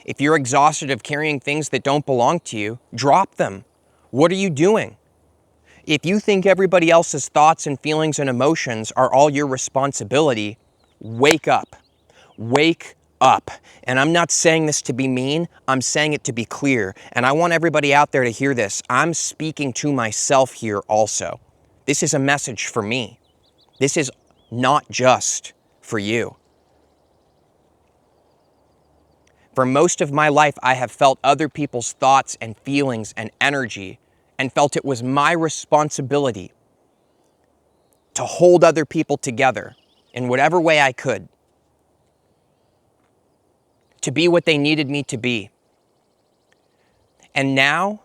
If you're exhausted of carrying things that don't belong to you, drop them. What are you doing? If you think everybody else's thoughts and feelings and emotions are all your responsibility, wake up. Wake up. And I'm not saying this to be mean, I'm saying it to be clear. And I want everybody out there to hear this. I'm speaking to myself here also. This is a message for me. This is not just for you. For most of my life, I have felt other people's thoughts and feelings and energy and felt it was my responsibility to hold other people together in whatever way I could, to be what they needed me to be. And now,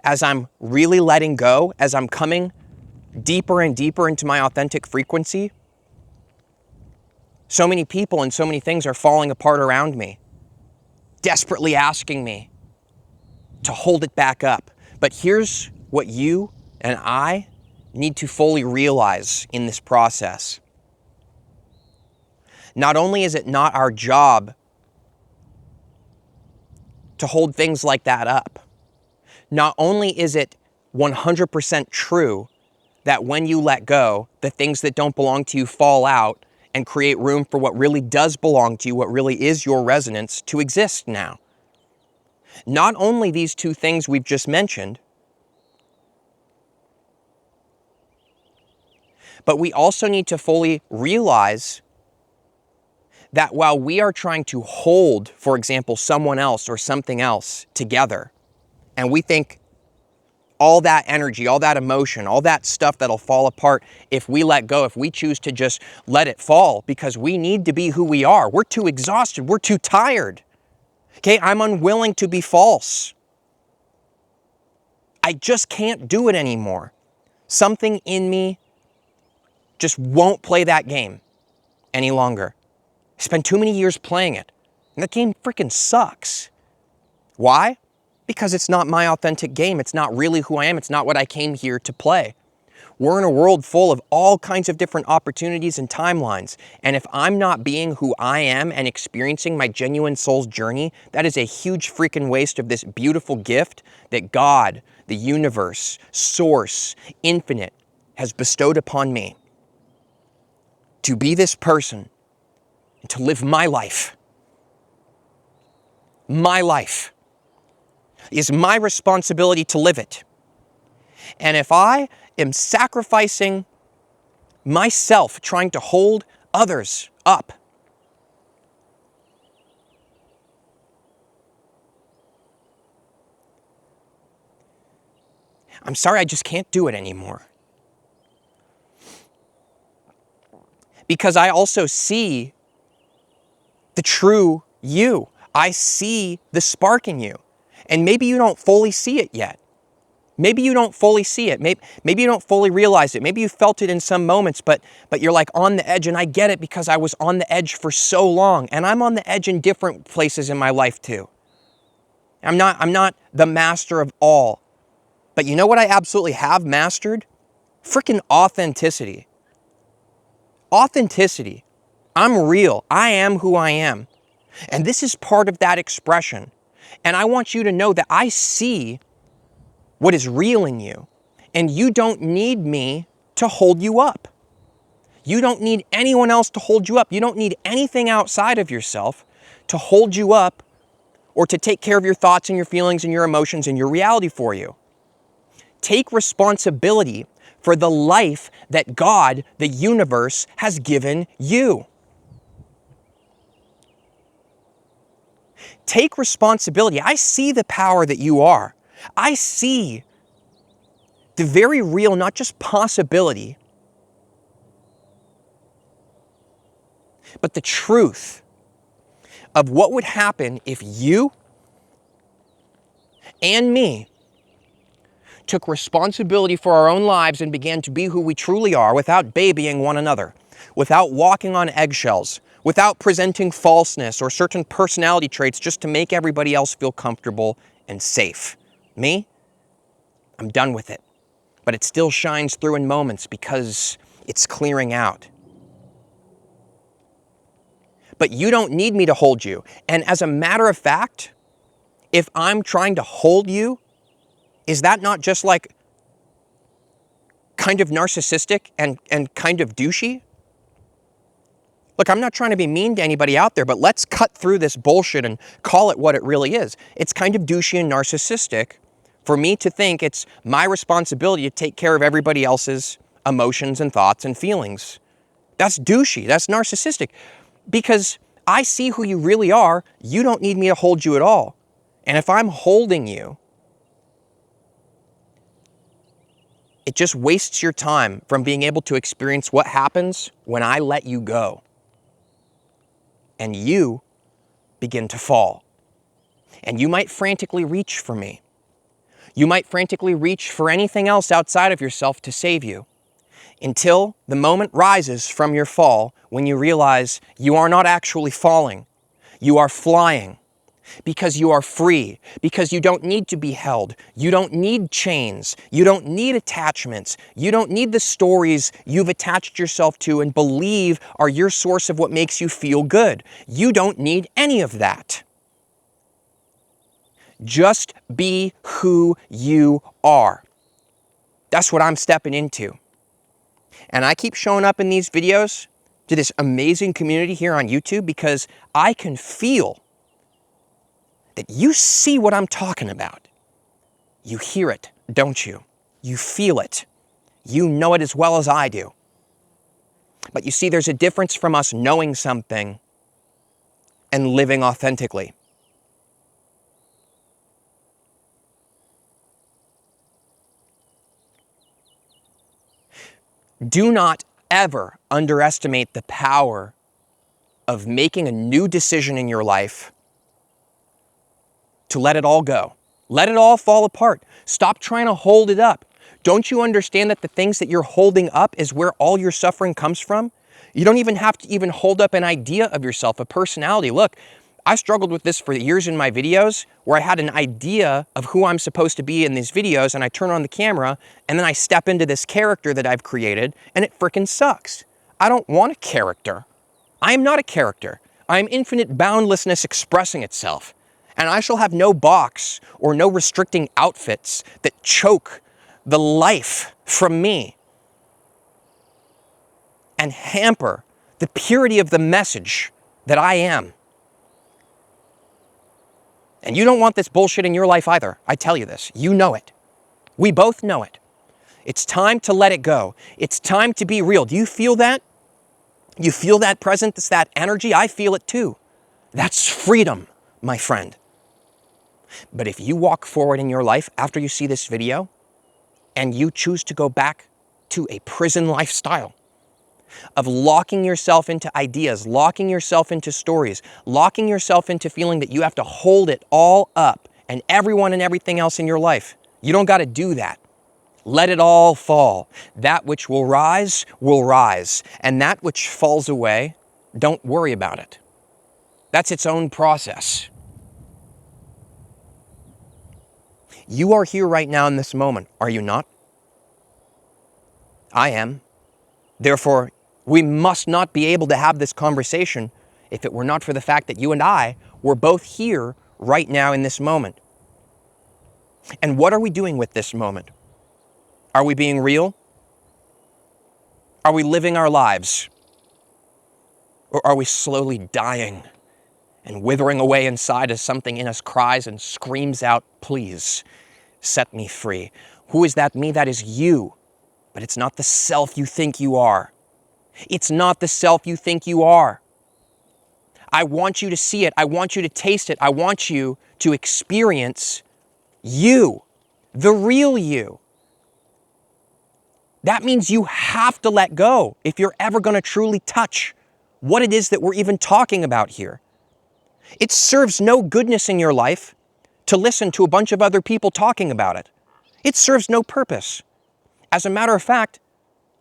as I'm really letting go, as I'm coming deeper and deeper into my authentic frequency, so many people and so many things are falling apart around me, desperately asking me to hold it back up. But here's what you and I need to fully realize in this process. Not only is it not our job to hold things like that up, not only is it 100% true that when you let go, the things that don't belong to you fall out and create room for what really does belong to you, what really is your resonance, to exist now. Not only these two things we've just mentioned, but we also need to fully realize that while we are trying to hold, for example, someone else or something else together, and we think all that energy, all that emotion, all that stuff that'll fall apart if we let go, if we choose to just let it fall because we need to be who we are. We're too exhausted. We're too tired. Okay, I'm unwilling to be false. I just can't do it anymore. Something in me just won't play that game any longer. I spent too many years playing it, and that game freaking sucks. Why? Because it's not my authentic game. It's not really who I am. It's not what I came here to play. We're in a world full of all kinds of different opportunities and timelines. And if I'm not being who I am and experiencing my genuine soul's journey, that is a huge freaking waste of this beautiful gift that God, the universe, source, infinite, has bestowed upon me. To be this person and to live my life. My life. Is my responsibility to live it. And if I am sacrificing myself trying to hold others up, I'm sorry, I just can't do it anymore. Because I also see the true you. I see the spark in you. And maybe you don't fully see it yet. Maybe you don't fully see it. Maybe you don't fully realize it. Maybe you felt it in some moments, but you're like on the edge, and I get it because I was on the edge for so long, and I'm on the edge in different places in my life too. I'm not the master of all. But you know what I absolutely have mastered? Freaking authenticity. Authenticity. I'm real. I am who I am. And this is part of that expression. And I want you to know that I see what is real in you. And you don't need me to hold you up. You don't need anyone else to hold you up. You don't need anything outside of yourself to hold you up or to take care of your thoughts and your feelings and your emotions and your reality for you. Take responsibility for the life that God, the universe, has given you. Take responsibility. I see the power that you are. I see the very real, not just possibility, but the truth of what would happen if you and me took responsibility for our own lives and began to be who we truly are without babying one another, without walking on eggshells, without presenting falseness or certain personality traits just to make everybody else feel comfortable and safe. Me? I'm done with it. But it still shines through in moments because it's clearing out. but you don't need me to hold you. And as a matter of fact, if I'm trying to hold you, is that not just like kind of narcissistic and kind of douchey? Look, I'm not trying to be mean to anybody out there, but let's cut through this bullshit and call it what it really is. It's kind of douchey and narcissistic for me to think it's my responsibility to take care of everybody else's emotions and thoughts and feelings. That's douchey. That's narcissistic. Because I see who you really are. You don't need me to hold you at all. And if I'm holding you, it just wastes your time from being able to experience what happens when I let you go. And you begin to fall. And you might frantically reach for me. You might frantically reach for anything else outside of yourself to save you, until the moment rises from your fall when you realize you are not actually falling. You are flying. Because you are free, because you don't need to be held. You don't need chains. You don't need attachments. You don't need the stories you've attached yourself to and believe are your source of what makes you feel good. You don't need any of that. Just be who you are. That's what I'm stepping into. And I keep showing up in these videos to this amazing community here on YouTube because I can feel that you see what I'm talking about. You hear it, don't you? You feel it. You know it as well as I do. But you see, there's a difference from us knowing something and living authentically. Do not ever underestimate the power of making a new decision in your life to let it all go. Let it all fall apart. Stop trying to hold it up. Don't you understand that the things that you're holding up is where all your suffering comes from? You don't even have to even hold up an idea of yourself, a personality. Look, I struggled with this for years in my videos where I had an idea of who I'm supposed to be in these videos and I turn on the camera and then I step into this character that I've created and it frickin' sucks. I don't want a character. I am not a character. I am infinite boundlessness expressing itself. And I shall have no box or no restricting outfits that choke the life from me and hamper the purity of the message that I am. And you don't want this bullshit in your life either. I tell you this. You know it. We both know it. It's time to let it go. It's time to be real. Do you feel that? You feel that presence, that energy? I feel it too. That's freedom, my friend. But if you walk forward in your life after you see this video and you choose to go back to a prison lifestyle of locking yourself into ideas, locking yourself into stories, locking yourself into feeling that you have to hold it all up and everyone and everything else in your life, you don't got to do that. Let it all fall. That which will rise, and that which falls away, don't worry about it. That's its own process. You are here right now in this moment, are you not? I am. Therefore, we must not be able to have this conversation if it were not for the fact that you and I were both here right now in this moment. And what are we doing with this moment? Are we being real? Are we living our lives? Or are we slowly dying and withering away inside as something in us cries and screams out, please, set me free? Who is that me? That is you. But it's not the self you think you are. It's not the self you think you are. I want you to see it. I want you to taste it. I want you to experience you, the real you. That means you have to let go if you're ever going to truly touch what it is that we're even talking about here. It serves no goodness in your life to listen to a bunch of other people talking about it. It serves no purpose. As a matter of fact,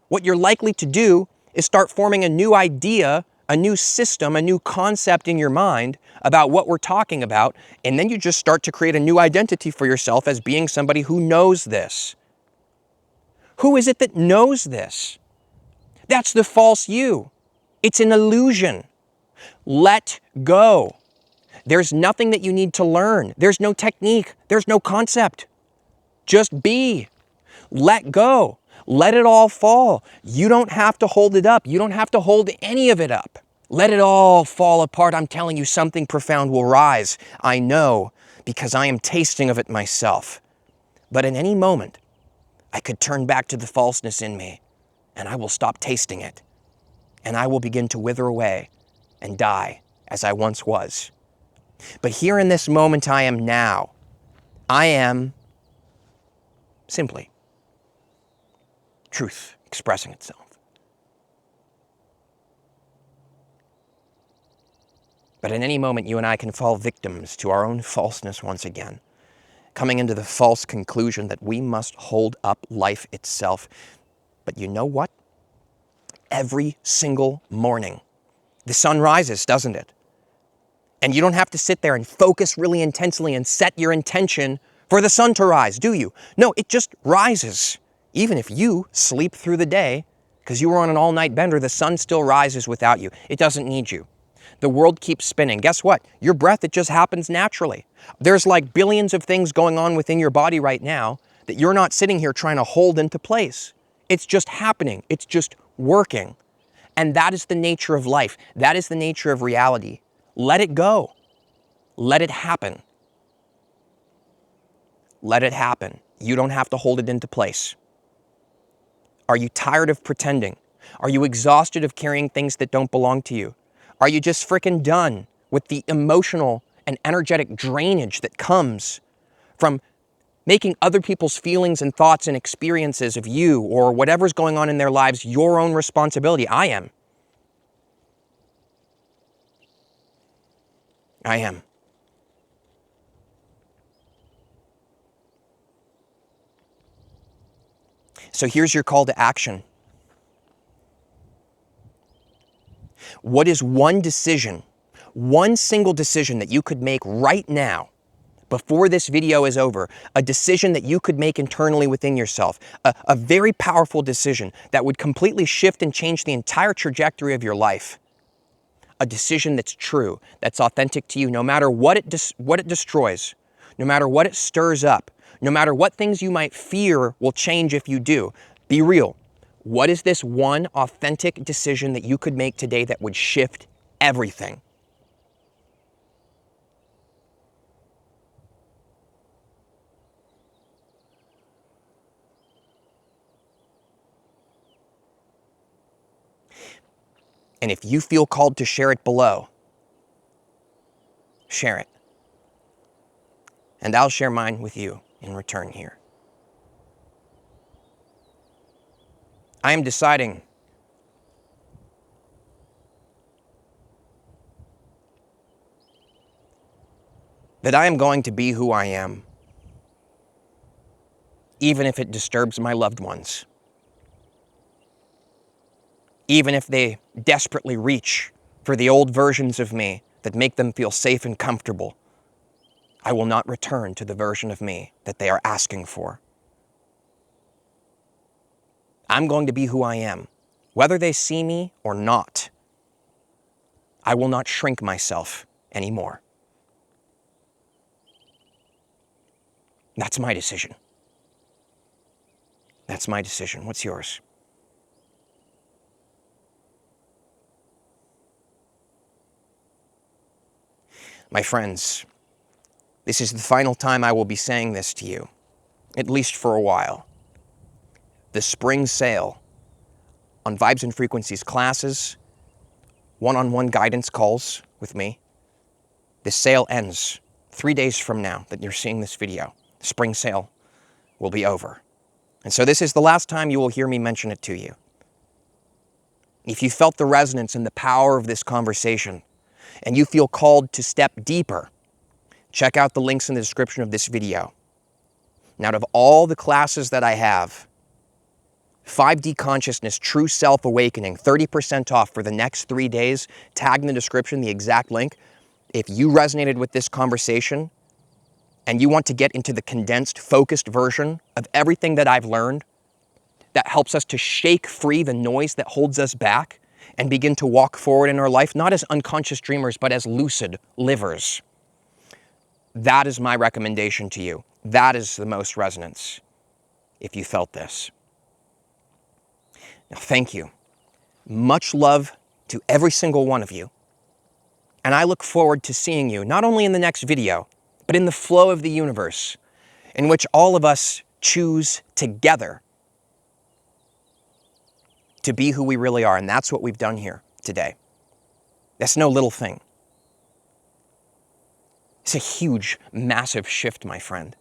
what you're likely to do is start forming a new idea, a new system, a new concept in your mind about what we're talking about, and then you just start to create a new identity for yourself as being somebody who knows this. Who is it that knows this? That's the false you. It's an illusion. Let go. There's nothing that you need to learn. There's no technique. There's no concept. Just be. Let go. Let it all fall. You don't have to hold it up. You don't have to hold any of it up. Let it all fall apart. I'm telling you, something profound will rise. I know, because I am tasting of it myself. But in any moment, I could turn back to the falseness in me, and I will stop tasting it. And I will begin to wither away and die as I once was. But here in this moment I am now, I am simply truth expressing itself. But in any moment, you and I can fall victims to our own falseness once again, coming into the false conclusion that we must hold up life itself. But you know what? Every single morning, the sun rises, doesn't it? And you don't have to sit there and focus really intensely and set your intention for the sun to rise, do you? No, it just rises. Even if you sleep through the day, because you were on an all-night bender, the sun still rises without you. It doesn't need you. The world keeps spinning. Guess what? Your breath, it just happens naturally. There's like billions of things going on within your body right now that you're not sitting here trying to hold into place. It's just happening. It's just working. And that is the nature of life. That is the nature of reality. Let it go. Let it happen. Let it happen. You don't have to hold it into place. Are you tired of pretending? Are you exhausted of carrying things that don't belong to you? Are you just freaking done with the emotional and energetic drainage that comes from making other people's feelings and thoughts and experiences of you or whatever's going on in their lives your own responsibility? I am. I am. So here's your call to action. What is one decision, one single decision that you could make right now before this video is over, a decision that you could make internally within yourself, a very powerful decision that would completely shift and change the entire trajectory of your life? A decision that's true, that's authentic to you, no matter what it destroys, no matter what it stirs up, no matter what things you might fear will change if you do. Be real. What is this one authentic decision that you could make today that would shift everything? And if you feel called to share it below, share it. And I'll share mine with you in return here. I am deciding that I am going to be who I am, even if it disturbs my loved ones, even if they desperately reach for the old versions of me that make them feel safe and comfortable. I will not return to the version of me that they are asking for. I'm going to be who I am, whether they see me or not. I will not shrink myself anymore. That's my decision. That's my decision. What's yours? My friends, this is the final time I will be saying this to you, at least for a while. The spring sale on Vibes and Frequencies classes, one-on-one guidance calls with me, this sale ends 3 days from now that you're seeing this video. The spring sale will be over. And so this is the last time you will hear me mention it to you. If you felt the resonance and the power of this conversation, and you feel called to step deeper, check out the links in the description of this video. And out of all the classes that I have, 5D Consciousness, True Self-Awakening, 30% off for the next 3 days, tag in the description the exact link. If you resonated with this conversation and you want to get into the condensed, focused version of everything that I've learned that helps us to shake free the noise that holds us back and begin to walk forward in our life, not as unconscious dreamers, but as lucid livers. That is my recommendation to you. That is the most resonance, if you felt this. Now, thank you. Much love to every single one of you. And I look forward to seeing you, not only in the next video, but in the flow of the universe, in which all of us choose together to be who we really are. And that's what we've done here today. That's no little thing. It's a huge, massive shift, my friend.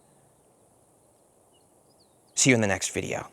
See you in the next video.